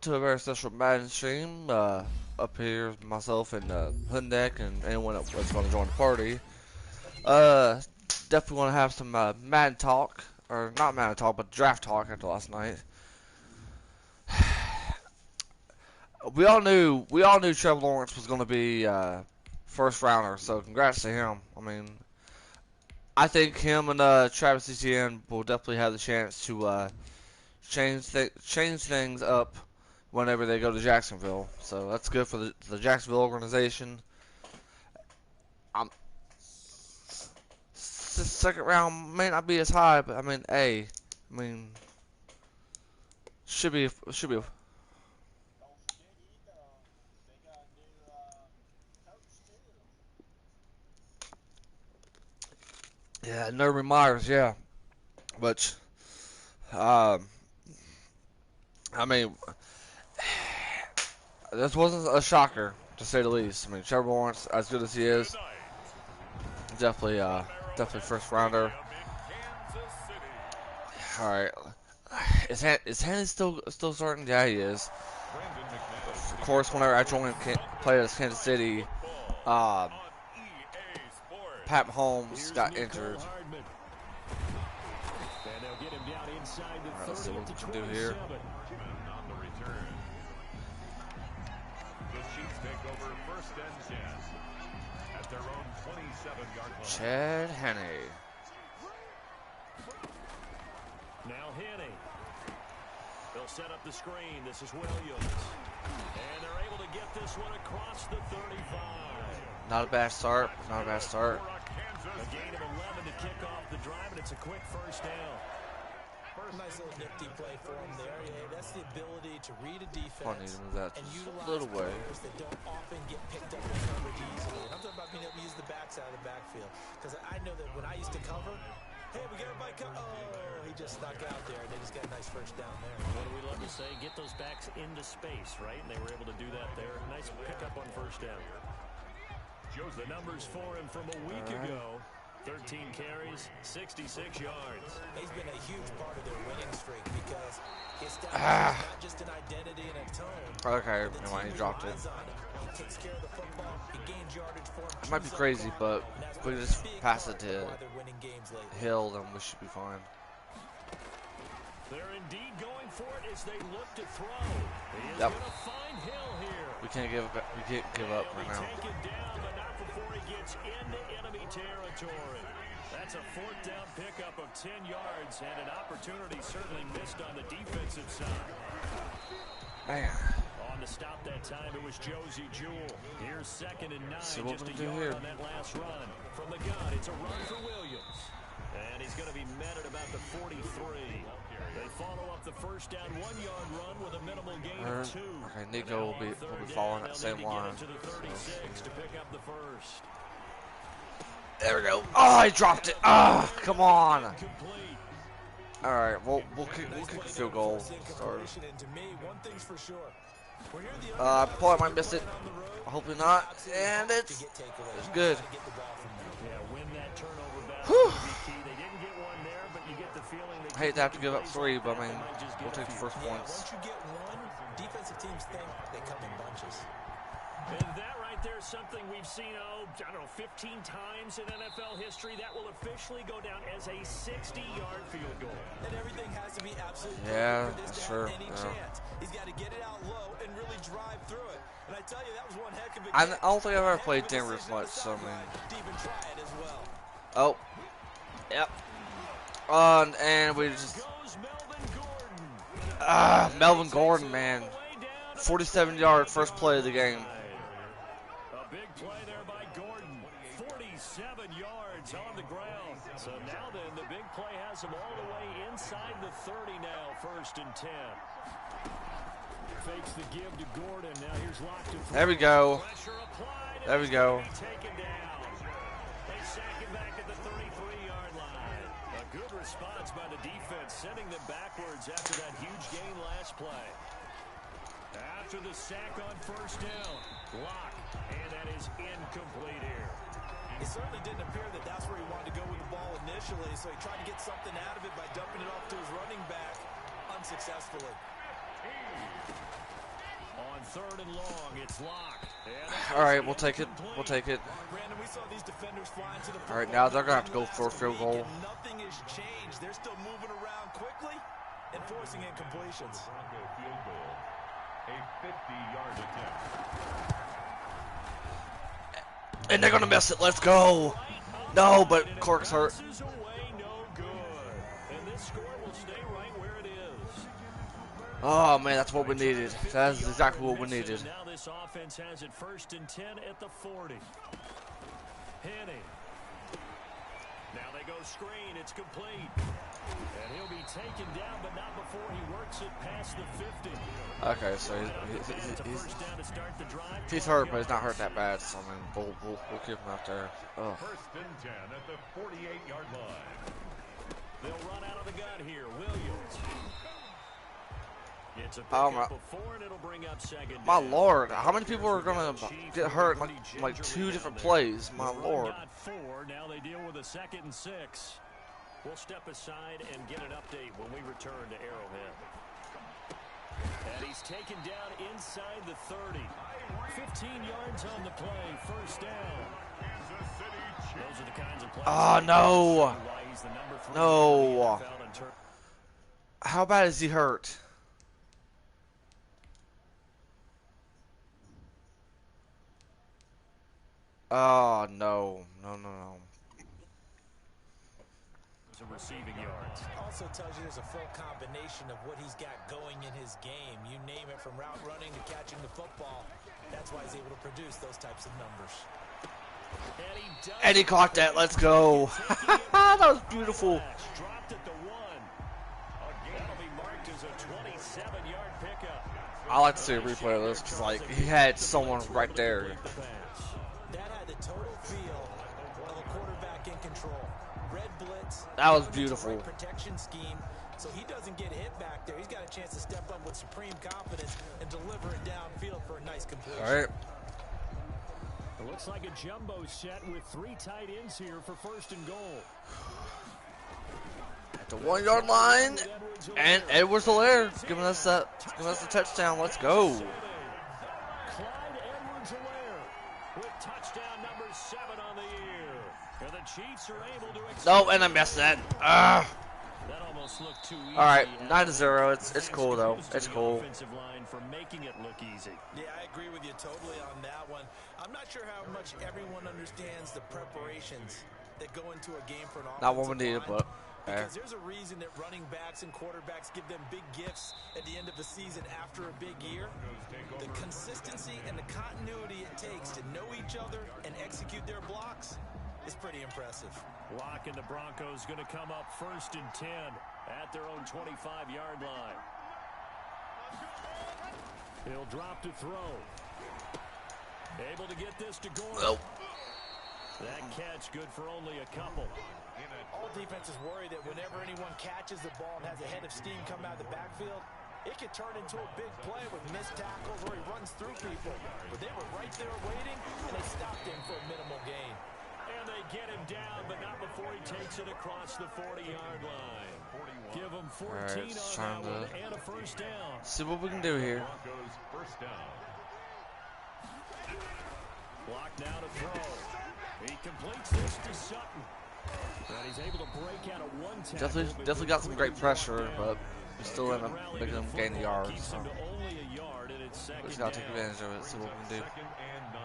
to a very special Madden stream. Up here, myself and Hood Deck and anyone that's going to join the party. Uh, Definitely want to have some Madden talk, or not Madden talk, but draft talk after last night. We all knew Trevor Lawrence was going to be first rounder, so congrats to him. I mean, I think him and Travis Etienne will definitely have the chance to change things up whenever they go to Jacksonville. So that's good for the Jacksonville organization. Second round may not be as high, but I mean, hey, I mean, should be. Yeah, Nervy Myers, yeah, but um, I mean, this wasn't a shocker to say the least. I mean, Trevor Lawrence, as good as he is, definitely first rounder. All right, is Hanley still starting? Yeah, he is. Of course, whenever I played as Kansas City, um, Pat Mahomes got injured. Alright, let's see what we can do here. Chad Henne. Now Henne. They'll set up the screen. This is Williams. And they're able to get this one across the 35. Not a bad start. Not a bad start. A gain of 11 to kick off the drive, and it's a quick first down. Nice little nifty play for him there. Yeah, that's the ability to read a defense and utilize players that don't often get picked up in coverage easily. And I'm talking about being able to use the backside of the backfield. Because I know that when I used to cover, hey, we got everybody cover. Oh, he just snuck out there, and they just got a nice first down there. What do we love to say? Get those backs into space, right? And they were able to do that there. Nice pickup on first down. The numbers for him from a week ago. 13 carries, 66 yards. He's been a huge part of their winning streak because his stats is not just an identity and a tone. Okay, never mind, he dropped it. He takes care of the football. He gains yardage for him. It might be crazy, but if we just pass it to Hill, then we should be fine. They're indeed going for it as they look to throw. He is Yep. going to find Hill here. We can't give up right now. Take it down, but not before he gets into enemy territory. That's a fourth down pickup of 10 yards and an opportunity certainly missed on the defensive side. Man. On to stop that time, it was Josie Jewell. Here's 2nd and 9, so just a yard on that last run. From the gun, it's a run for Williams. And he's going to be met at about the 43. They follow up the first down 1-yard run with a minimal gain of 2. Okay, Nico will be following that same line. To the 36 to pick up the first. There we go. Oh, he dropped it. Ah, oh, come on. All right, we'll kick a field goal. Sorry. I probably might miss it. Hopefully not. And it's good. Whew. I hate to have to give up 3, but I mean, we'll take the first points. Once you get one, defensive teams think they come in bunches. And that right there is something we've seen, I don't know, 15 times in NFL history. That will officially go down as a 60-yard field goal. And everything has to be absolutely yeah, for this to sure. have any chance. He's got to get it out low and really drive through it. And I tell you, that was one heck of a I don't think I've ever played Denver as much, so I mean. Oh. Yep. And we just... Melvin Gordon, man. 47-yard first play of the game. A big play there by Gordon. 47 yards on the ground. So now then, the big play has him all the way inside the 30 now, 1st and 10. Fakes the give to Gordon. Now here's locked to throw. There we go. There we go. Taken down. They sack him back at the 33-yard line. A good response by the defense, sending them backwards after that huge gain last play. After the sack on first down, block, and that is incomplete here. It certainly didn't appear that that's where he wanted to go with the ball initially, so he tried to get something out of it by dumping it off to his running back unsuccessfully. 3rd and long. It's locked. All right, we'll take it. We'll take it. Brandon, we saw these defenders fly into the All right, now they're gonna have to go for a field goal. Nothing has changed. They're still moving around quickly and forcing incompletions. Bronco field goal, a 50-yard attempt. And they're gonna miss it. Let's go. No, but Cork's hurt. Oh man, that's what we needed. That's exactly what we needed. Now this offense has it 1st and 10 at the 40. Henning. Now they go screen. It's complete. And he'll be taken down, but not before he works it past the 50. Okay, so he's hurt, but he's not hurt that bad. So I mean, we'll keep him out there. Oh. 1st and 10 at the 48-yard line. They'll run out of the gun here. Williams. It's a Oh before, and it'll bring up 2nd my down. Lord, how many people are gonna get hurt in like 2 different plays? My Lord. Got 4. Now they deal with a 2nd and 6. We'll step aside and get an update when we return to Arrowhead. And he's taken down inside the 30. 15 yards on the play. 1st down. Those are the kinds of plays. Oh no. No. How bad is he hurt? Oh no. No. Receiving yards. Also tells you there's a full combination of what he's got going in his game. You name it, from route running to catching the football. That's why he's able to produce those types of numbers. And he caught that. Let's go. That was beautiful. Dropped at the 1. That'll be marked as a 27-yard pickup. I like to see a replay of this because like he had someone right there. That had the total feel of a quarterback in control. Red blitz. That was beautiful. Right protection scheme, so he doesn't get hit back there. He's got a chance to step up with supreme confidence and deliver it downfield for a nice completion. All right. It looks like a jumbo set with 3 tight ends here for 1st and goal. At the 1-yard line, and Edwards-Helaire giving us the touchdown. Let's go. Clyde Edwards-Helaire with touchdown number 7 on the year. And the Chiefs are able to No, and I missed that. That almost looked too easy. All right, 9-0. It's cool though. It's cool. Offensive line for making it look easy. Yeah, I agree with you totally on that one. I'm not sure how much everyone understands the preparations that go into a game for an offensive Not what we needed, line. but Because there's a reason that running backs and quarterbacks give them big gifts at the end of the season after a big year. The consistency and the continuity it takes to know each other and execute their blocks is pretty impressive. Lock and the Broncos going to come up 1st and 10 at their own 25-yard line. He'll drop to throw. Able to get this to Gordon. Nope. That catch good for only a couple. All defenses worry that whenever anyone catches the ball and has a head of steam come out of the backfield, it could turn into a big play with missed tackles or he runs through people. But they were right there waiting, and they stopped him for a minimal gain. And they get him down, but not before he takes it across the 40-yard line. Give him 14 right, on that one and a 1st down. See what we can do here. Broncos 1st down. Block now to throw. He completes this to Sutton. And he's able to break out of 1 tackle. Definitely got some great pressure, but we still end up making them gain the yards. So Only a yard, and it's 2nd we just gotta take down. advantage of it. See what we can do. 2nd and 9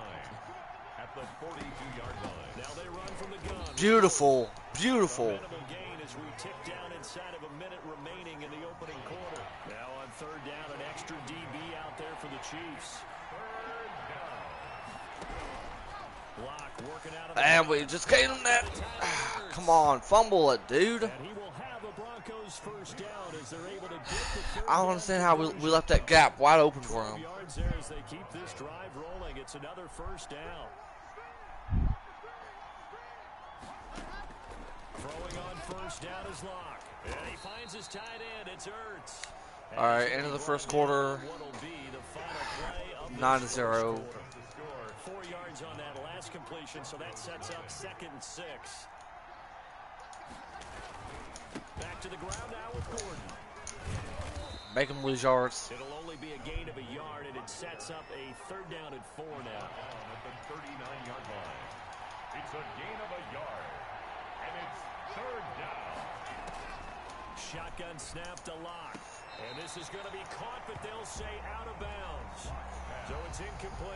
at the 42-yard line. Now they run from the gun. Beautiful, beautiful. Minimal gain as we tick down inside of a minute remaining in the opening quarter. Now on 3rd down, an extra DB out there for the Chiefs. Block working out of the And we just gave him that. Come on, fumble it, dude. and he will have a Broncos 1st down as they're able to get the 3rd I don't understand how we left that gap wide open for him. yards there as they keep this drive rolling. It's another 1st down. Throwing on 1st down is Locke. And he finds his tight end. It's Ertz. All right, end of the 1st quarter. What'll be the final play of this 9-0. 4 yards on that last completion, so that sets up 2nd and 6. Back to the ground now with Gordon. Make him lose yards. It'll only be a gain of a yard, and it It sets up a 3rd down and 4 now. At the 39-yard line. It's a gain of a yard. And it's 3rd down. Shotgun snap to Locke. And this is going to be caught, but they'll say out of bounds. So it's incomplete.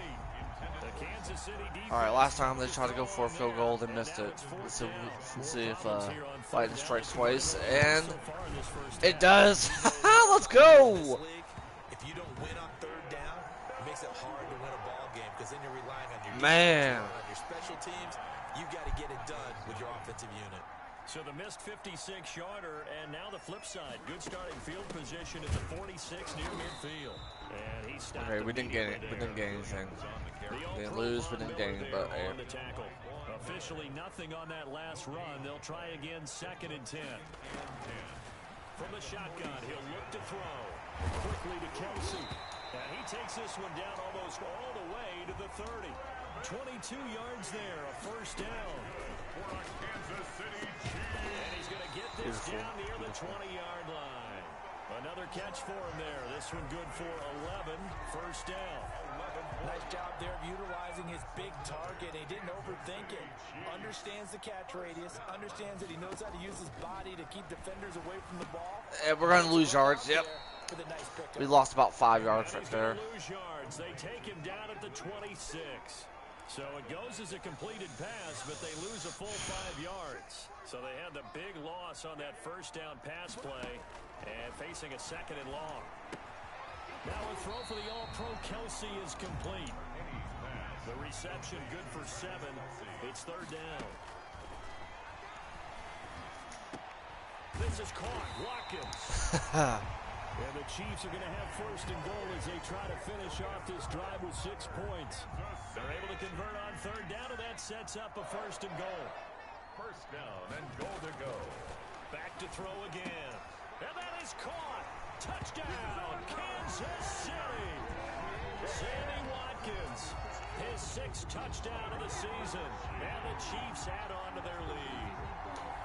The Kansas City defense. All right, last time they tried to go for a field goal, they missed it. So let's see if Lightning strikes twice, and it does. Let's go. If you don't win on 3rd down, it makes it hard to win a ball game because then you're relying on your man, on your special teams. You've got to get it done with your offensive unit. So the missed 56-yarder, and now the flip side. Good starting field position at the 46 near midfield. And he stopped. Okay, we didn't get it. We didn't get anything. We didn't lose. We didn't gain. But on the tackle. Officially nothing on that last run. They'll try again. 2nd and 10. From the shotgun, he'll look to throw quickly to Kelsey. And he takes this one down almost all the way to the 30. 22 yards there, a 1st down. For a Kansas City Chiefs. And he's going to get this down near the 20-yard line. Another catch for him there. This one good for 11. 1st down. Nice job there of utilizing his big target. He didn't overthink it. Understands the catch radius. Understands that he knows how to use his body to keep defenders away from the ball. And we're going to lose yards. Yep. We lost about 5 yards right there. Lose yards. They take him down at the 26. So it goes as a completed pass, but they lose a full 5 yards. So they had the big loss on that 1st down pass play and facing a 2nd and long. Now a throw for the All-Pro Kelsey is complete. The reception good for 7. It's 3rd down. This is caught. Watkins. And the Chiefs are going to have 1st and goal as they try to finish off this drive with 6 points. They're able to convert on 3rd down, and that sets up a 1st and goal. 1st down and goal to go. Back to throw again. And that is caught. Touchdown, Kansas City. Sammy Watkins, his 6th touchdown of the season. And the Chiefs add on to their lead.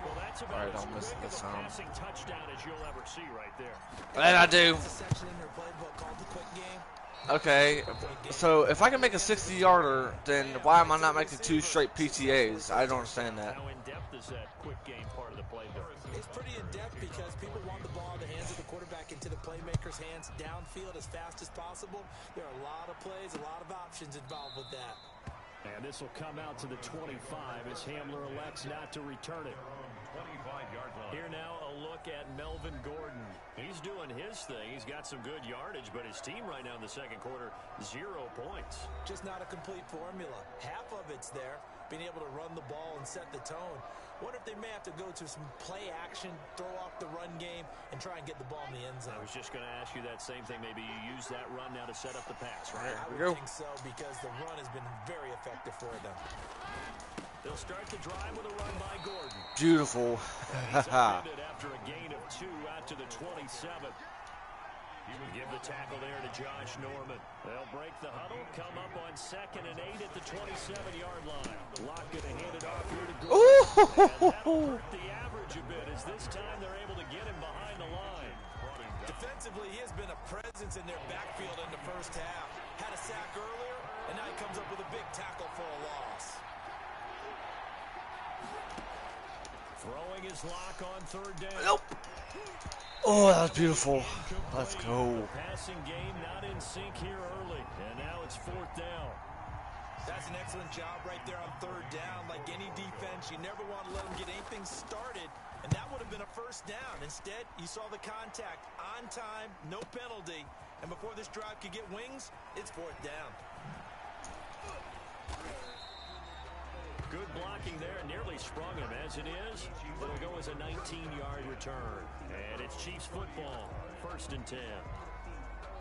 Well, that's about as quick of a passing touchdown as you'll ever see right there. And I do. Okay, so if I can make a 60-yarder, then why am I not making 2 straight PTAs? I don't understand that. How in-depth is that quick game part of the playbook? It's pretty in-depth because people want the ball in the hands of the quarterback into the playmaker's hands downfield as fast as possible. There are a lot of plays, a lot of options involved with that. And this will come out to the 25 as Hamler elects not to return it. 25-yard line. Here now a look at Melvin Gordon. He's doing his thing. He's got some good yardage, but his team right now in the 2nd quarter, 0 points. Just not a complete formula. Half of it's there, being able to run the ball and set the tone. What if they may have to go to some play action, throw off the run game, and try and get the ball in the end zone? I was just going to ask you that same thing. Maybe you use that run now to set up the pass, right? I would think so because the run has been very effective for them. They'll start the drive with a run by Gordon. Beautiful. He's upended after a gain of 2 out to the 27. He will give the tackle there to Josh Norman. They'll break the huddle, come up on 2nd and 8 at the 27-yard line. Lock going to hand it off here to Gordon. And that'll hurt the average a bit as this time they're able to get him behind the line. Defensively, he has been a presence in their backfield in the 1st half. Had a sack earlier, and now he comes up with a big tackle for a loss. Throwing his Lock on 3rd down. Nope. Oh, that was beautiful. Let's go. The passing game not in sync here early, and now it's 4th down. That's an excellent job right there on 3rd down. Like any defense, you never want to let them get anything started, and that would have been a 1st down. Instead, you saw the contact on time, no penalty, and before this drive could get wings, it's 4th down. Good blocking there, nearly sprung him. As it is, it'll go as a 19-yard return. And it's Chiefs football, 1st and 10.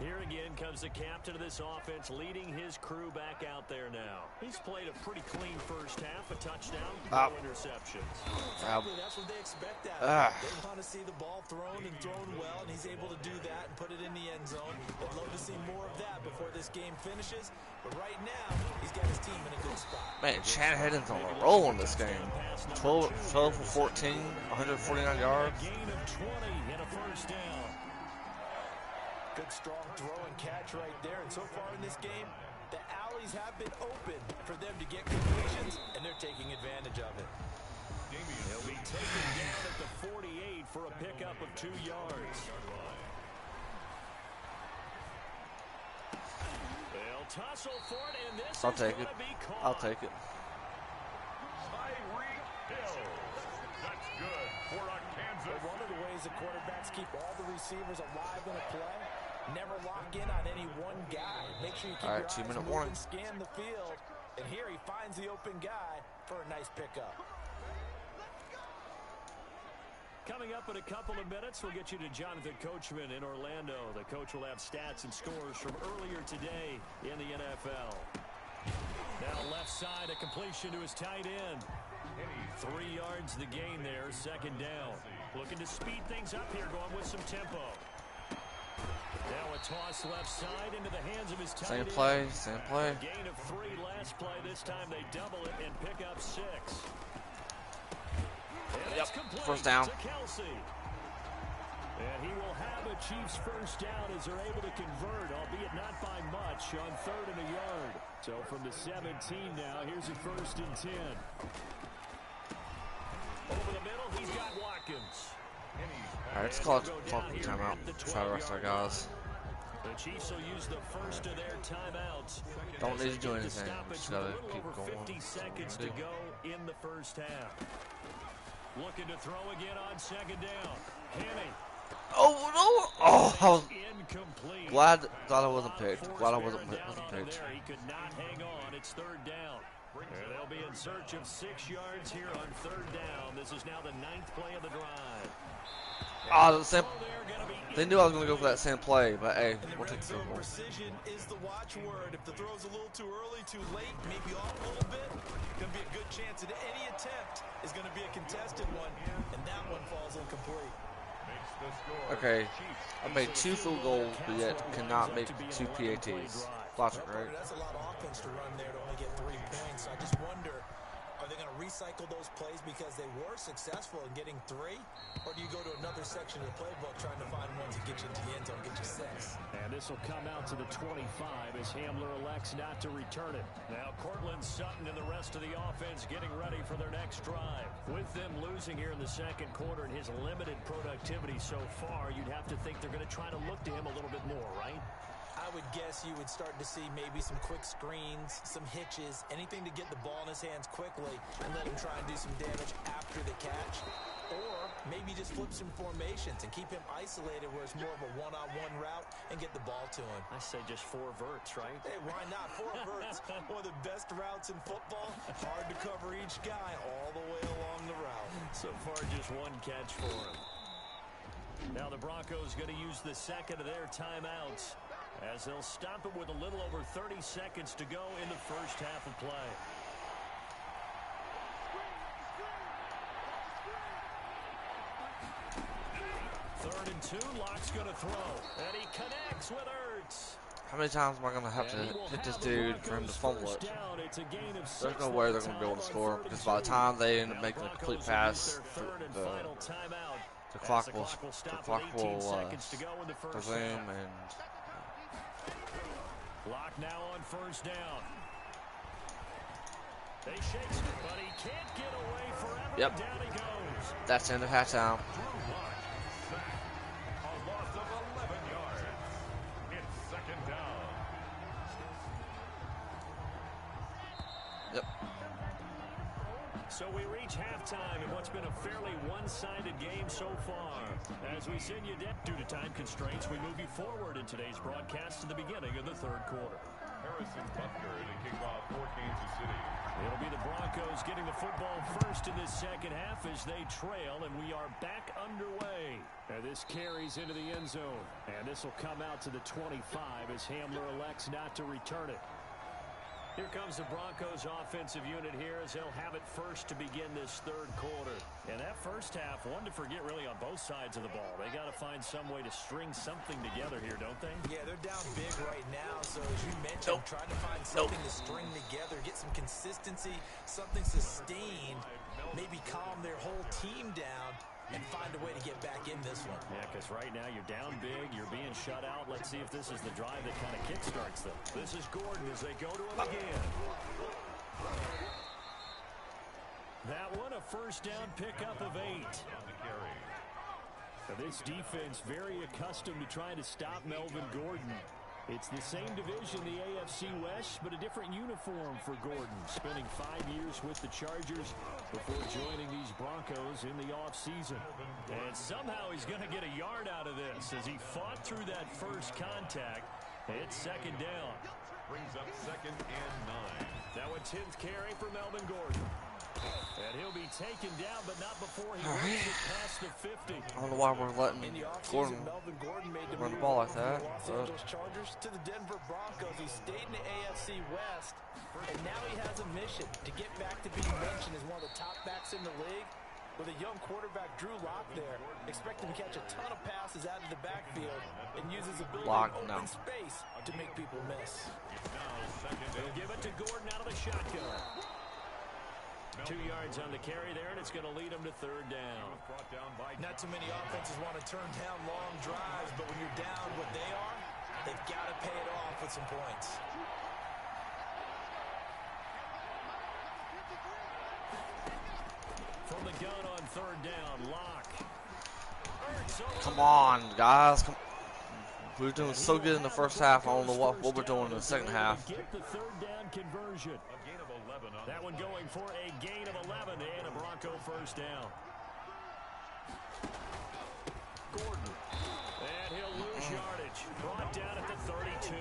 Here again comes the captain of this offense, leading his crew back out there now. He's played a pretty clean 1st half, a touchdown, no interceptions. Exactly, that's what they expect out of him. They want to see the ball thrown and thrown well, and he's able to do that and put it in the end zone. They'd love to see more of that before this game finishes, but right now, he's got his team in a good spot. Man, Shanahan's on a roll in this game. 12 for 14, 149 yards. A gain of 20 and a 1st down. Good strong throw and catch right there. And so far in this game, the alleys have been open for them to get completions, and they're taking advantage of it. He'll be taken down at the 48 for a pickup of 2 yards. They'll tussle for it, and this I'll is take going it. to be caught. I'll take it. Tyreek Hill. That's good for a Kansas. But one of the ways the quarterbacks keep all the receivers alive in a play, never lock in on any one guy. Make sure you keep your eyes 2-minute moving, warning. scan the field. And here he finds the open guy for a nice pickup. Coming up in a couple of minutes, we'll get you to Jonathan Coachman in Orlando. The coach will have stats and scores from earlier today in the NFL. Now left side, a completion to his tight end. 3 yards the gain there, second down. Looking to speed things up here, going with some tempo. Now a toss left side into the hands of his tight end. Same play. A gain of 3 last play. This time they double it and pick up 6. And Yep, it's complete first down. to Kelsey. And he will have a Chiefs first down as they're able to convert, albeit not by much, on 3rd and a yard. So from the 17 now, here's a 1st and 10. Over the middle, he's got Watkins. All right, let's call it timeout. Try to rest our guys. The Chiefs will use the first of their timeouts. Don't need to do Get the anything. stoppage Just with a gotta little keep over going. 50 seconds to go in the first half. Looking to throw again on 2nd down. Kenny. Oh no! Oh, I was Incomplete. glad I wasn't picked. Glad I wasn't Down on him picked. there. He could not hang on. It's 3rd down. And they'll be in search of 6 yards here on 3rd down. This is now the 9th play of the drive. The same. Oh, they're gonna be They knew I was gonna go for that same play, but hey, And the we'll take red the zone field goal. precision is the watchword. If the throw's a little too early, too late, maybe off a little bit, going to be a good chance that any attempt is going to be a contested one, and that one falls incomplete. Okay, I made 2 field goals, but yet cannot make 2 PATs. Logic, right? That's a lot of offense to run there to only get 3 points. I just wonder, are they going to recycle those plays because they were successful in getting 3? Or do you go to another section of the playbook trying to find ones that get you into the end zone, get you 6? And this will come out to the 25 as Hamler elects not to return it. Now Cortland Sutton and the rest of the offense getting ready for their next drive. With them losing here in the 2nd quarter and his limited productivity so far, you'd have to think they're going to try to look to him a little bit more, right? I would guess you would start to see maybe some quick screens, some hitches, anything to get the ball in his hands quickly and let him try and do some damage after the catch. Or maybe just flip some formations and keep him isolated where it's more of a one-on-one route and get the ball to him. I say just 4 verts, right? Hey, why not? 4 verts, one of the best routes in football. Hard to cover each guy all the way along the route. So far, just 1 catch for him. Now the Broncos going to use the 2nd of their timeouts as they'll stop it with a little over 30 seconds to go in the first half of play. Third and 2, Locke's going to throw, and he connects with Ertz. How many times am I gonna have to hit this dude for him to fumble it? There's no way they're gonna be able to score because by the time they end up making a complete pass, the clock will resume and. Lock now on first down. They shakes it, but he can't get away forever. Yep. Down he goes. That's the end of halftime. A loss of 11 yards. It's 2nd down. Yep. So we reach halftime in what's been a fairly one-sided game so far. As we send you down due to time constraints, we move you forward in today's broadcast to the beginning of the 3rd quarter. Harrison Butker to kick off for Kansas City. It'll be the Broncos getting the football first in this 2nd half as they trail, and we are back underway. And this carries into the end zone. And this will come out to the 25 as Hamler elects not to return it. Here comes the Broncos offensive unit here as they'll have it first to begin this 3rd quarter. And that first half, one to forget really on both sides of the ball. They got to find some way to string something together here, don't they? Yeah, they're down big right now. So as you mentioned, trying to find something to string together, get some consistency, something sustained, maybe calm their whole team down and find a way to get back in this one. Yeah, because right now you're down big, you're being shut out. Let's see if this is the drive that kind of kickstarts them. This is Gordon as they go to him again. That one, a first down pickup of 8. Now this defense very accustomed to trying to stop Melvin Gordon. It's the same division, the AFC West, but a different uniform for Gordon. Spending 5 years with the Chargers before joining these Broncos in the offseason. And somehow he's going to get a yard out of this as he fought through that first contact. It's second down. Brings up 2nd and 9. Now a 10th carry for Melvin Gordon. And he'll be taken down, but not before he makes it past the 50. I don't know why we're letting Gordon run the ball like that. Los Angeles Chargers to the Denver Broncos. He stayed in the AFC West, and now he has a mission to get back to being mentioned as one of the top backs in the league. With a young quarterback, Drew Lock, there, expect him to catch a ton of passes out of the backfield and use his ability to open space to make people miss. They'll give it to Gordon out of the shotgun. 2 yards on the carry there, and it's going to lead him to third down. Not too many offenses want to turn down long drives, but when you're down what they are, they've got to pay it off with some points. From the gun on third down, Lock. Come on, guys. We were doing so good in the first half. I don't know what we're doing in the second half. Get the third down conversion. That one going for a gain of 11 and a Bronco first down. Gordon. And he'll lose yardage. Brought down at the 32.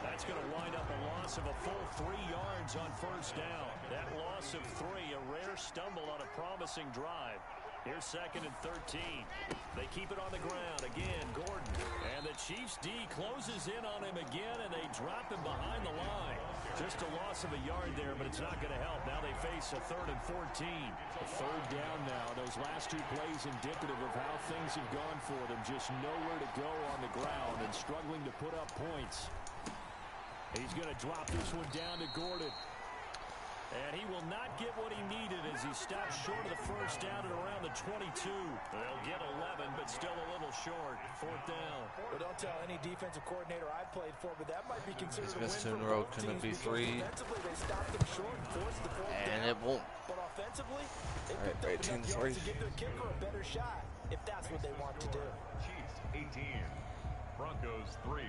That's going to wind up a loss of a full 3 yards on first down. That loss of 3, a rare stumble on a promising drive. Here's 2nd and 13. They keep it on the ground. Again, Gordon. And the Chiefs D closes in on him again, and they drop him behind the line. Just a loss of a yard there, but it's not going to help. Now they face a 3rd and 14. A third down now. Those last 2 plays indicative of how things have gone for them. Just nowhere to go on the ground and struggling to put up points. He's going to drop this one down to Gordon. And he will not get what he needed as he stops short of the first down at around the 22. They'll get 11, but still a little short. 4th down. Well, don't tell any defensive coordinator I played for, but that might be considered a win Missed for in a row. both Can it teams be because 3? defensively they stopped them short and forced the 4th down. And it won't. But offensively, they All picked right, up enough 18-3. yards to give their kicker a better shot if that's what they want to do. Chiefs 18, Broncos 3.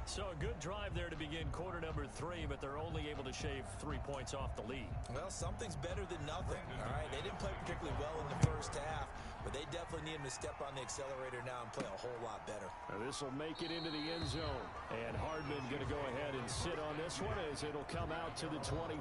So a good drive there to begin quarter number 3, but they're only able to shave 3 points off the lead. Well, something's better than nothing, all right? They didn't play particularly well in the first half, but they definitely need him to step on the accelerator now and play a whole lot better. This will make it into the end zone. And Hardman going to go ahead and sit on this one as it'll come out to the 25.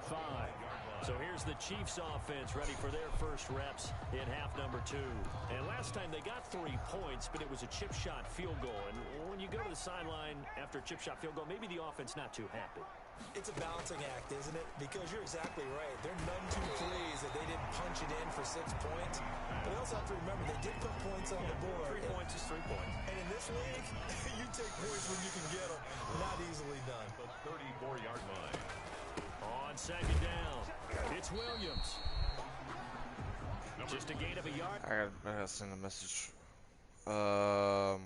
So here's the Chiefs offense ready for their first reps in half number 2. And last time they got 3 points, but it was a chip shot field goal. And when you go to the sideline after a chip shot field goal, maybe the offense not too happy. It's a balancing act, isn't it? Because you're exactly right. They're none too pleased that they didn't punch it in for 6 points. But they also have to remember they did put points on the board. 3 points is 3 points. And in this league, you take points when you can get them. Not easily done. The 34-yard line. On second down, it's Williams. Just a gain of a yard. I gotta send a message. I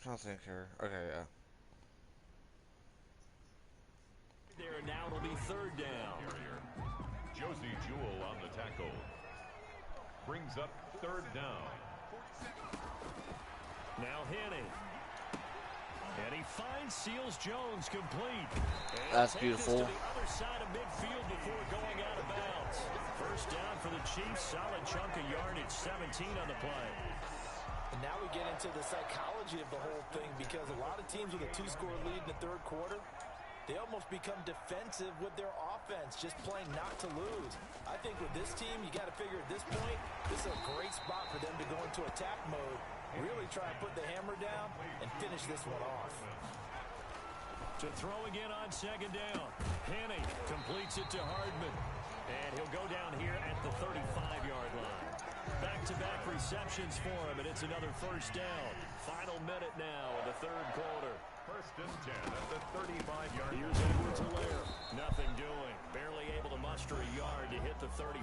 don't think here. Okay, yeah. There now it'll be third down. Josie Jewell on the tackle. Brings up 3rd down. Now Henning. And he finds Seals Jones complete. And That's take beautiful. this to the other side of midfield before going out of bounds. First down for the Chiefs. Solid chunk of yardage. 17 on the play. And now we get into the psychology of the whole thing because a lot of teams with a 2-score lead in the 3rd quarter, they almost become defensive with their offense, just playing not to lose. I think with this team, you got to figure at this point, this is a great spot for them to go into attack mode, really try and put the hammer down and finish this one off. To throw again on second down. Henny completes it to Hardman. And he'll go down here at the 35-yard line. Back-to-back receptions for him, and it's another first down. Final minute now in the third quarter. First and 10 at the 35-yard line. Here's Edwards-Helaire. Nothing doing. Barely able to muster a yard to hit the 35.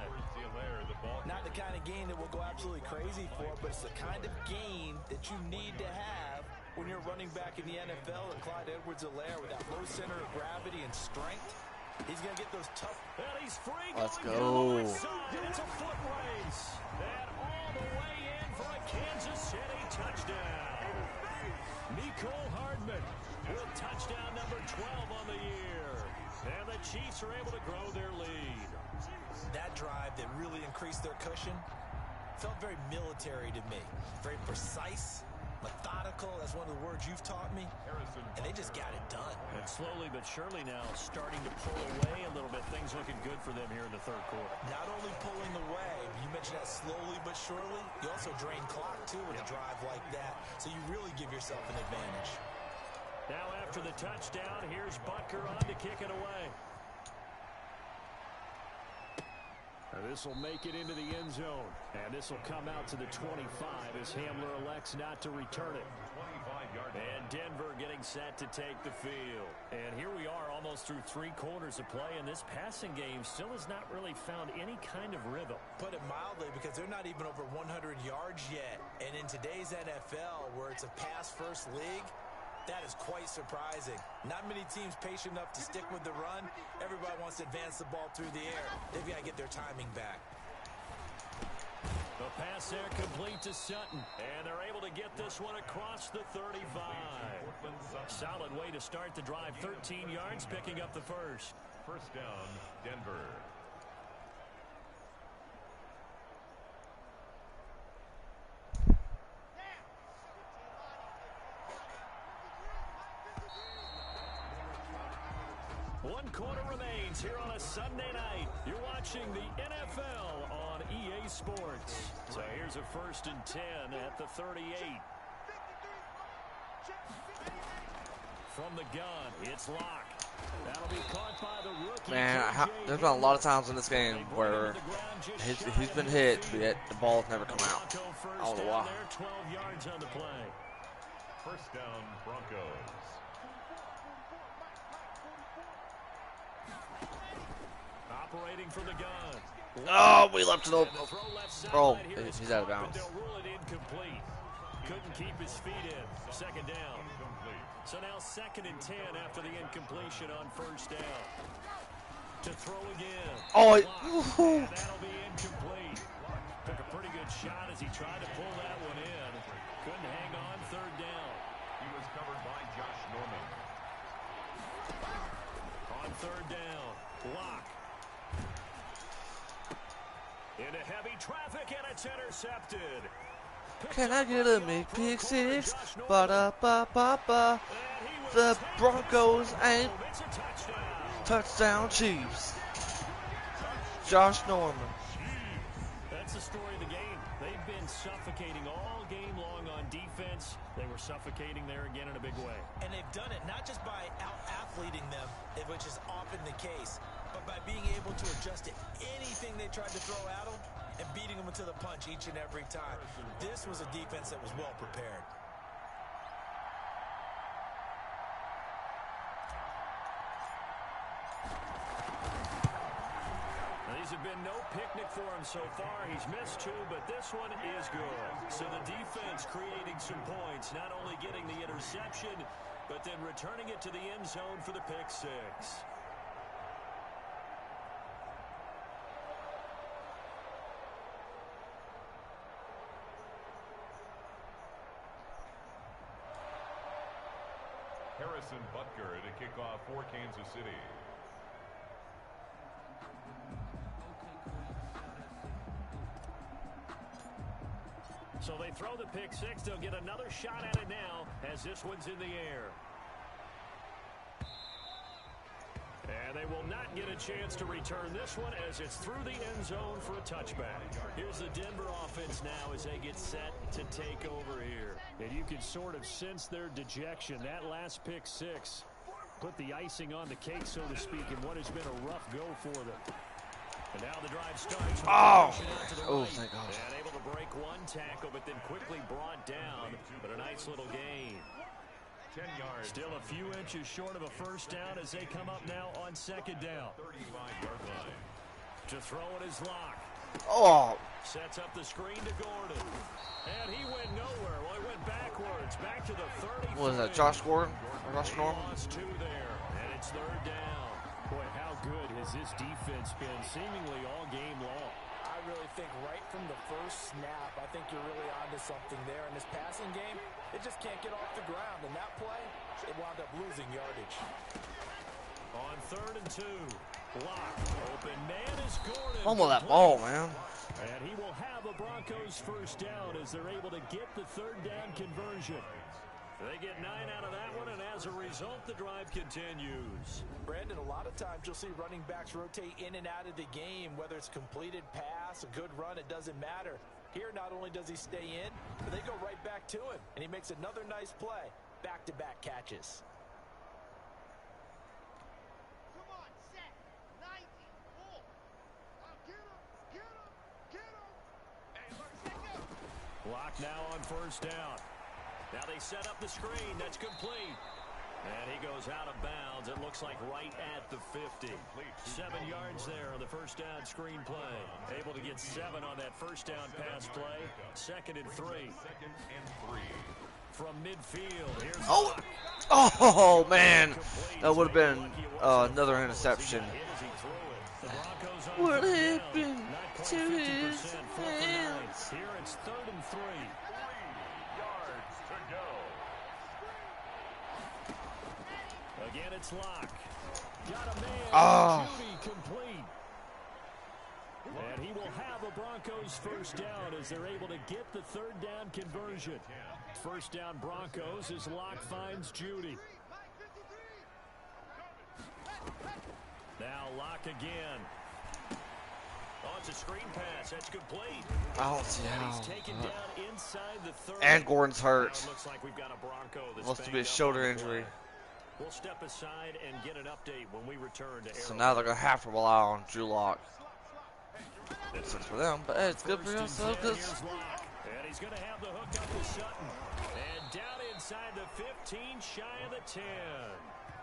Edwards-Helaire, the ball. Not the kind of gain that we'll go absolutely crazy for, but it's the kind of gain that you need to have when you're running back in the NFL. And Clyde Edwards-Helaire with that low center of gravity and strength, he's going to get those tough. And he's free. Let's go. go. It's a foot race. And all the way in for a Kansas City touchdown. Nicole Hardman with touchdown number 12 on the year. And the Chiefs are able to grow their lead. That drive that really increased their cushion felt very military to me. Very precise, methodical. That's one of the words you've taught me. And they just got it done. And slowly but surely now starting to pull away a little bit. Things looking good for them here in the third quarter. Not only pulling away, you mentioned that slowly but surely. You also drain clock, too, with a drive like that. So you really give yourself an advantage. Now after the touchdown, here's Butker on to kick it away. This will make it into the end zone. And this will come out to the 25 as Hamler elects not to return it. 25-yard line. And Denver getting set to take the field. And here we are almost through 3 quarters of play, and this passing game still has not really found any kind of rhythm. Put it mildly, because they're not even over 100 yards yet. And in today's NFL, where it's a pass-first league, that is quite surprising. Not many teams patient enough to stick with the run. Everybody wants to advance the ball through the air. They've got to get their timing back. The pass there complete to Sutton. And they're able to get this one across the 35. Solid way to start the drive. 13 yards, picking up the first. First down, Denver. One quarter remains here on a Sunday night. You're watching the NFL on EA Sports. So here's a first and 10 at the 38. From the gun, it's Locke. That'll be caught by the rookie. Man, there's been a lot of times in this game where he's been hit, but yet the ball's never come out. I don't know why. 12 yards on the play. First down, Broncos. Operating from the gun. Oh, we left it open. Oh, he's out of bounds. They'll rule it incomplete. Couldn't keep his feet in. Second down. So now second and 10 after the incompletion on first down. To throw again. Oh, and that'll be incomplete. Took a pretty good shot as he tried to pull that one in. Couldn't hang on third down. He was covered by Josh Norman. On third down, Locke. Into heavy traffic, and it's intercepted. Can I get a big pick six? Ba-da-ba-ba-ba. The Broncos ain't touchdown Chiefs. Josh Norman. That's the story of the game. They've been suffocating all game long on defense. They were suffocating there again in a big way. And they've done it not just by out-athleting them, which is often the case, but by being able to adjust to anything they tried to throw at them and beating them to the punch each and every time. This was a defense that was well prepared. These have been no picnic for him so far. He's missed 2, but this one is good. So the defense creating some points, not only getting the interception, but then returning it to the end zone for the pick six. Harrison Butker to kick off for Kansas City. So they throw the pick six. They'll get another shot at it now as this one's in the air. And they will not get a chance to return this one as it's through the end zone for a touchback. Here's the Denver offense now as they get set to take over here. And you can sort of sense their dejection. That last pick six put the icing on the cake, so to speak, in what has been a rough go for them. And now the drive starts. Oh, thank God. And able to break one tackle, but then quickly brought down. But a nice little gain. 10 yards. Still a few inches short of a first down as they come up now on second down. 35-yard line. To throw it is Locke. Oh. Sets up the screen to Gordon. And he went nowhere. Well, he went backwards. Back to the 30. What was that, Josh Gordon? Or Josh Norman? Lost two there. And it's third down. Boy, how good has this defense been seemingly all game long? I really think right from the first snap, I think you're really onto something there. In this passing game, it just can't get off the ground. And that play, it wound up losing yardage. On 3rd and 2. Block. Open man is Gordon. Fumble that ball, man. And he will have a Broncos first down as they're able to get the third down conversion. They get 9 out of that one, and as a result, the drive continues. Brandon, a lot of times you'll see running backs rotate in and out of the game, whether it's completed pass, a good run, it doesn't matter. Here, not only does he stay in, but they go right back to him, and he makes another nice play. Back-to-back catches. Block now on first down. Now they set up the screen. That's complete. And he goes out of bounds. It looks like right at the 50. 7 yards there on the first down screen play. Able to get 7 on that first down pass play. 2nd and 3. From midfield. Here's Oh, man. That would have been another interception. What happened to his hands? Here it's 3rd and 3. 3 yards to go. Again, it's Locke. Got a man. Judy complete. And he will have a Broncos first down as they're able to get the third down conversion. First down Broncos as Locke finds Judy. Now Locke again. Oh, it's a screen pass. That's complete. I don't see how. He's taken down inside the 30. And Gordon's hurt. Looks like we've got a Bronco that's Must be a shoulder injury. We'll step aside and get an update when we return to So now they're going to have to rely on Drew Lock. It sucks for them, but hey, it's good for us. So good. And he's going to have the hook up to Sutton. And down inside the 15, shy of the 10.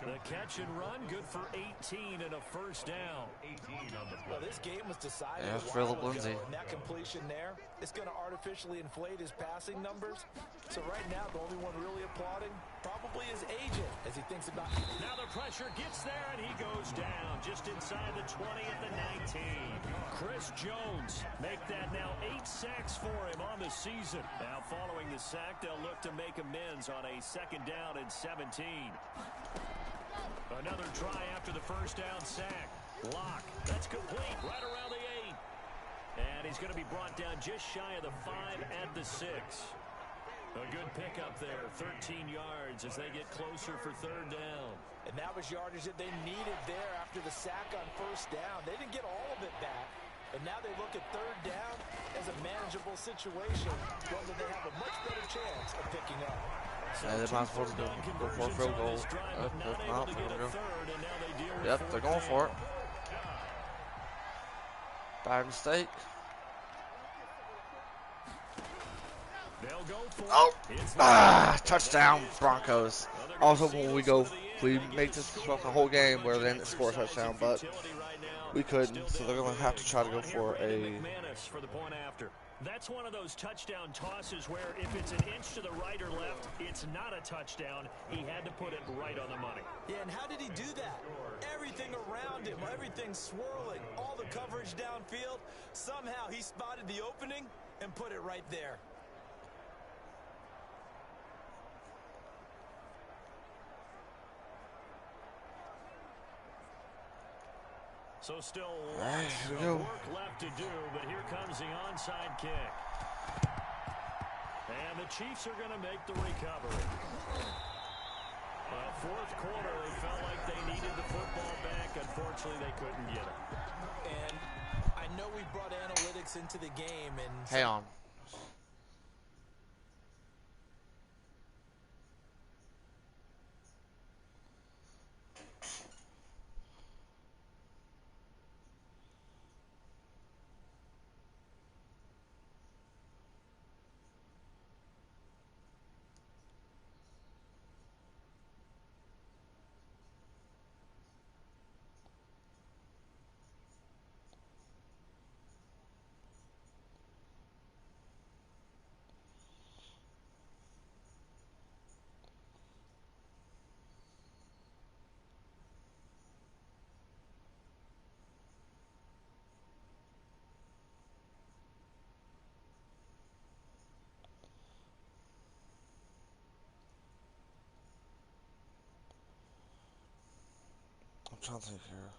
The catch and run, good for 18 and a first down. 18 on the play. Well, this game was decided Yeah, a while Philip ago, Lindsay. and that completion there, it's going to artificially inflate his passing numbers. So right now, the only one really applauding probably his agent as he thinks about. Now the pressure gets there, and he goes down just inside the 20 at the 19. Chris Jones make that now 8 sacks for him on the season. Now following the sack, they'll look to make amends on a 2nd down and 17. Another try after the first down sack. Lock. That's complete. Right around the 8. And he's going to be brought down just shy of the 5 at the 6. A good pickup there. 13 yards as they get closer for 3rd down. And that was yardage that they needed there after the sack on first down. They didn't get all of it back. And now they look at 3rd down as a manageable situation, one that they have a much better chance of picking up. Yeah, they're not supposed to go for a field goal. If not, they're going to go. Yep, they're going for it. Bad mistake. Touchdown, Broncos. Also, when we make this the whole game where they didn't score a touchdown, but we couldn't, so they're going to have to try to go for a. That's one of those touchdown tosses where if it's an inch to the right or left, it's not a touchdown. He had to put it right on the money. Yeah, and how did he do that? Everything around him, everything swirling, all the coverage downfield. Somehow he spotted the opening and put it right there. So still lots of work left to do, but here comes the onside kick. And the Chiefs are going to make the recovery. 4th quarter, they felt like they needed the football back. Unfortunately, they couldn't get it. And I know we brought analytics into the game. And hang on. trying to think here.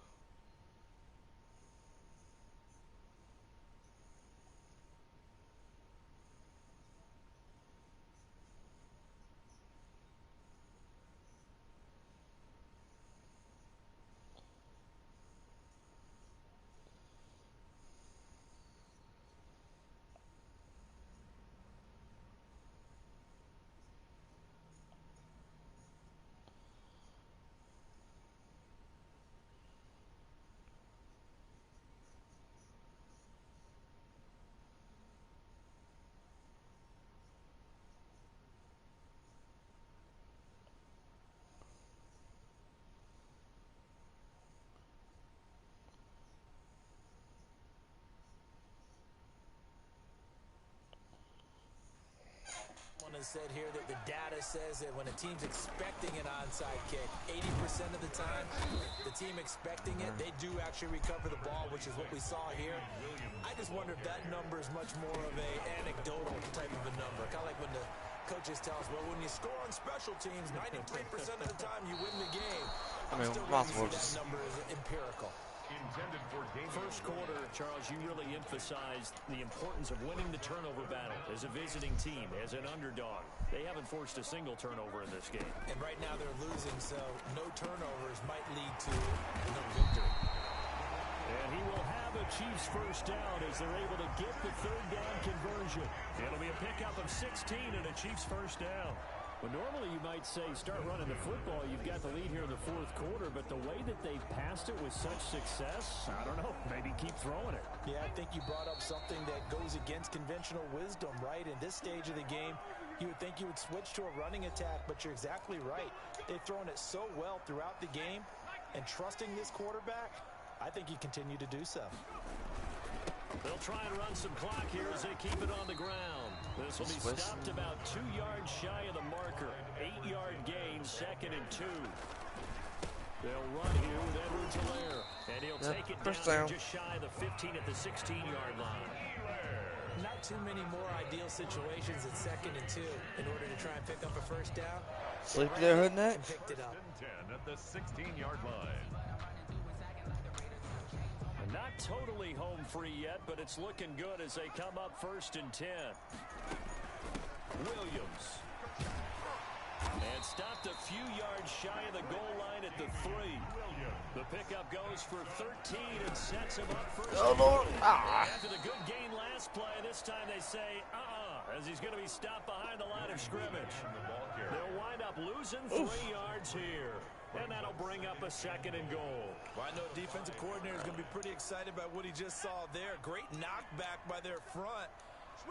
Has said here that the data says that when a team's expecting an onside kick, 80% of the time, the team expecting it, they do actually recover the ball, which is what we saw here. I just wonder if that number is much more of a anecdotal type of a number. Kind of like when the coaches tell us, well, when you score on special teams, 93% of the time you win the game. I mean, possible. That number is empirical. Intended for game. First quarter, Charles, you really emphasized the importance of winning the turnover battle as a visiting team, as an underdog. They haven't forced a single turnover in this game. And right now they're losing, so no turnovers might lead to no victory. And he will have a Chiefs first down as they're able to get the third down conversion. It'll be a pickup of 16 and a Chiefs first down. Well, normally you might say start running the football. You've got the lead here in the fourth quarter, but the way that they've passed it with such success, I don't know, maybe keep throwing it. Yeah, I think you brought up something that goes against conventional wisdom, right? In this stage of the game, you would think you would switch to a running attack, but you're exactly right. They've thrown it so well throughout the game, and trusting this quarterback, I think you continue to do so. They'll try and run some clock here as they keep it on the ground. This will be stopped about 2 yards shy of the marker. 8-yard gain, 2nd and 2. They'll run here with Edwards-Helaire. And he'll take it down just shy of the 15 at the 16-yard line. Not too many more ideal situations at 2nd and 2 in order to try and pick up a first down. Sleep there, hood neck. Picked it up. 10 at the 16-yard line. Not totally home free yet, but it's looking good as they come up 1st and 10. Williams. And stopped a few yards shy of the goal line at the 3. The pickup goes for 13 and sets him up first. Oh, Lord. After the good gain last play, this time they say, as he's going to be stopped behind the line of scrimmage. They'll wind up losing 3 yards here. And that'll bring up a 2nd and goal. Well, I know defensive coordinator is going to be pretty excited about what he just saw there. Great knockback by their front.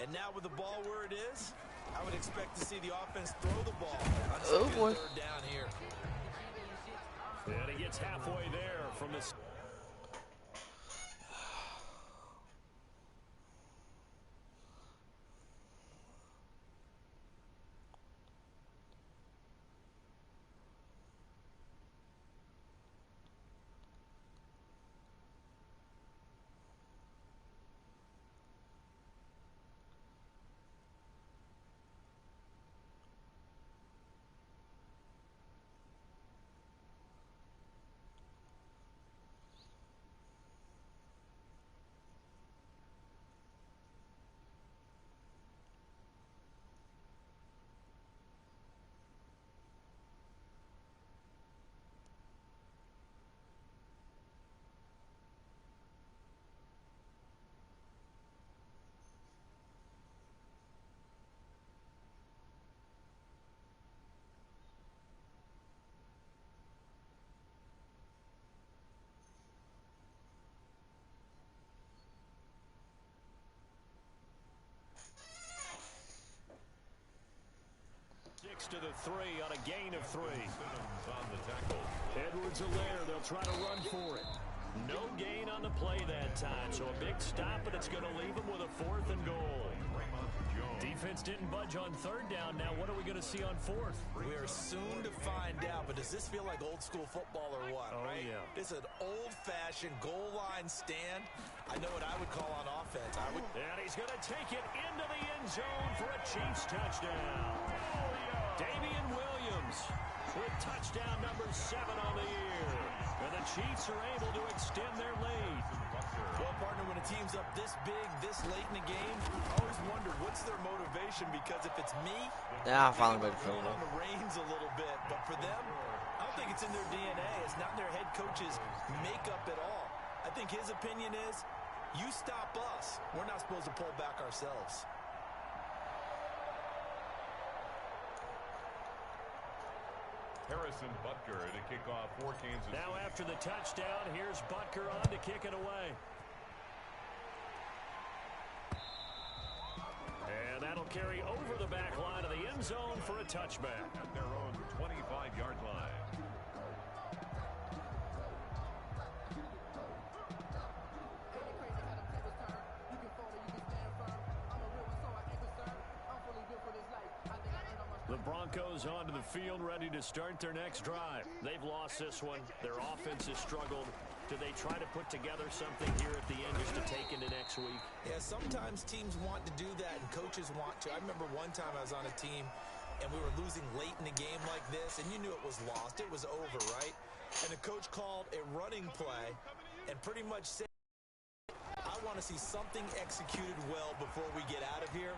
And now with the ball where it is, I would expect to see the offense throw the ball on 2nd and 3rd down here. And he gets halfway there from the... to the 3 on a gain of 3. On the tackle. Edwards-Helaire, they'll try to run for it. No gain on the play that time, so a big stop, but it's going to leave them with a 4th and goal. Defense didn't budge on 3rd down. Now what are we going to see on 4th? We are soon to find out, but does this feel like old school football or what? Oh, right? Yeah. It's an old-fashioned goal line stand. I know what I would call on offense. And he's going to take it into the end end zone for a Chiefs touchdown. Damian Williams with touchdown number 7 on the year. And the Chiefs are able to extend their lead. Well, partner, when a team's up this big, this late in the game, I always wonder what's their motivation, because if it's me, yeah, I finally made a field goal. goal. On the reins a little bit, but for them, I don't think it's in their DNA. It's not in their head coach's makeup at all. I think his opinion is, you stop us, we're not supposed to pull back ourselves. Harrison Butker to kick off for Kansas City. Now after the touchdown, here's Butker on to kick it away. And that'll carry over the back line of the end zone for a touchback. At their own 25-yard line. The Broncos onto the field, ready to start their next drive. They've lost this one. Their offense has struggled. Do they try to put together something here at the end just to take into next week? Yeah, sometimes teams want to do that and coaches want to. I remember one time I was on a team and we were losing late in the game like this, and you knew it was lost. It was over, right? And the coach called a running play and pretty much said, I want to see something executed well before we get out of here.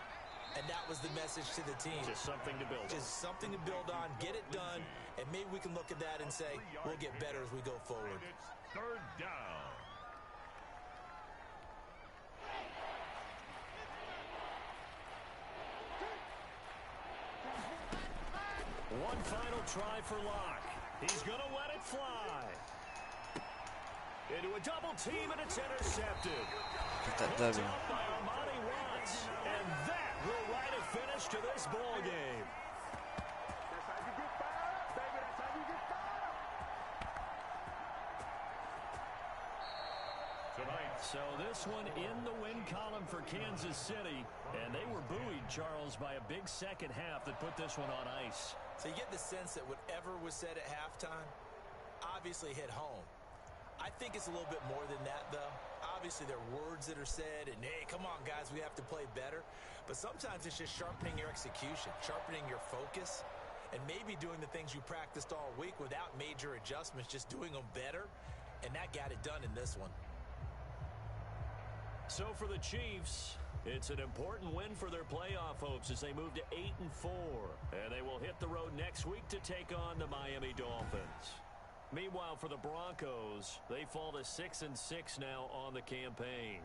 And that was the message to the team. Just something to build on. Just something to build on, get it done, and maybe we can look at that and say, we'll get better as we go forward. And it's third down. One final try for Locke. He's going to let it fly. Into a double team, and it's intercepted. Get that W. Out by Armani Watts. And that will write a finish to this ball game. So this one in the win column for Kansas City. And they were buoyed, Charles, by a big second half that put this one on ice. So you get the sense that whatever was said at halftime obviously hit home. I think it's a little bit more than that, though. Obviously, there are words that are said, and, hey, come on, guys, we have to play better. But sometimes it's just sharpening your execution, sharpening your focus, and maybe doing the things you practiced all week without major adjustments, just doing them better, and that got it done in this one. So for the Chiefs, it's an important win for their playoff hopes as they move to 8-4. And they will hit the road next week to take on the Miami Dolphins. Meanwhile, for the Broncos, they fall to 6-6 now on the campaign.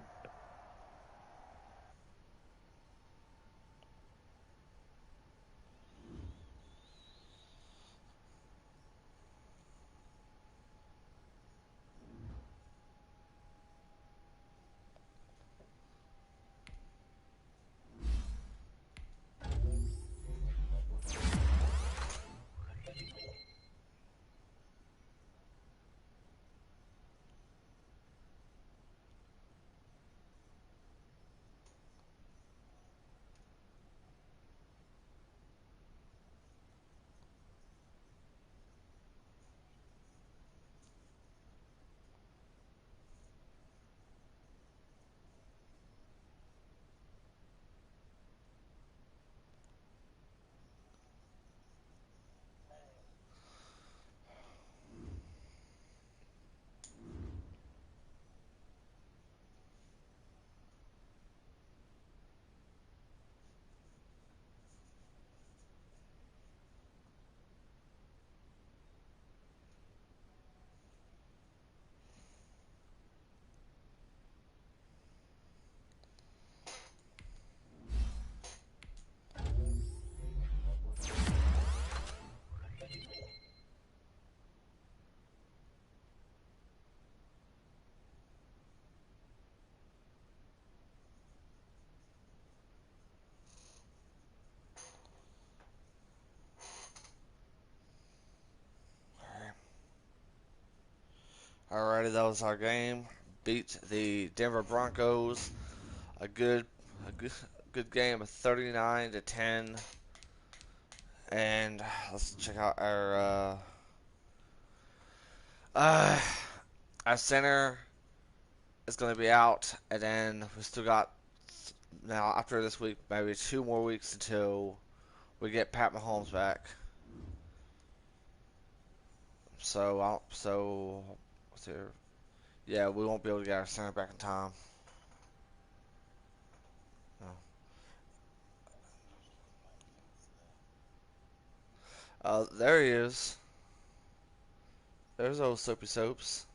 Alrighty, that was our game. Beat the Denver Broncos. A good game of 39-10. And let's check out our center is going to be out, and then we still got now after this week, maybe 2 more weeks until we get Pat Mahomes back. So what's here? Yeah, we won't be able to get our center back in time. No. There he is. There's old Soapy Soaps.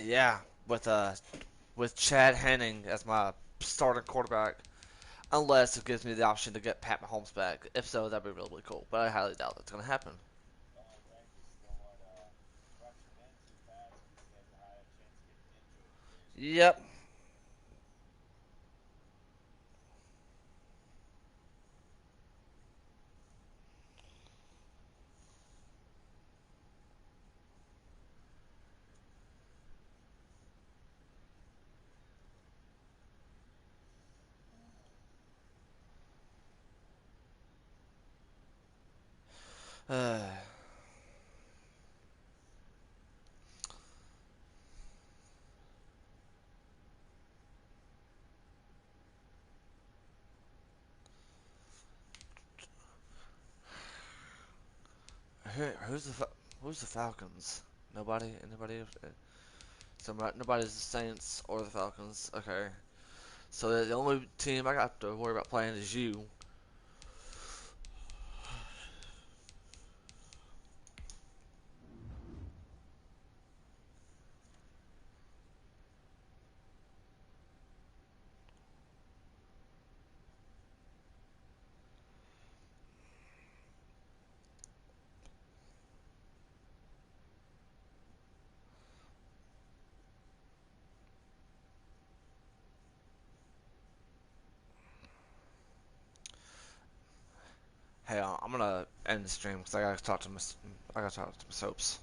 Yeah, with Chad Henning as my starting quarterback, unless it gives me the option to get Pat Mahomes back. If so, that'd be really, really cool. But I highly doubt that's gonna happen. Yep. Uh, who's who's the Falcons? Nobody. Anybody? Nobody's the Saints or the Falcons. Okay. So the only team I got to worry about playing is you. Hey, I'm gonna end the stream because I gotta talk to my soaps.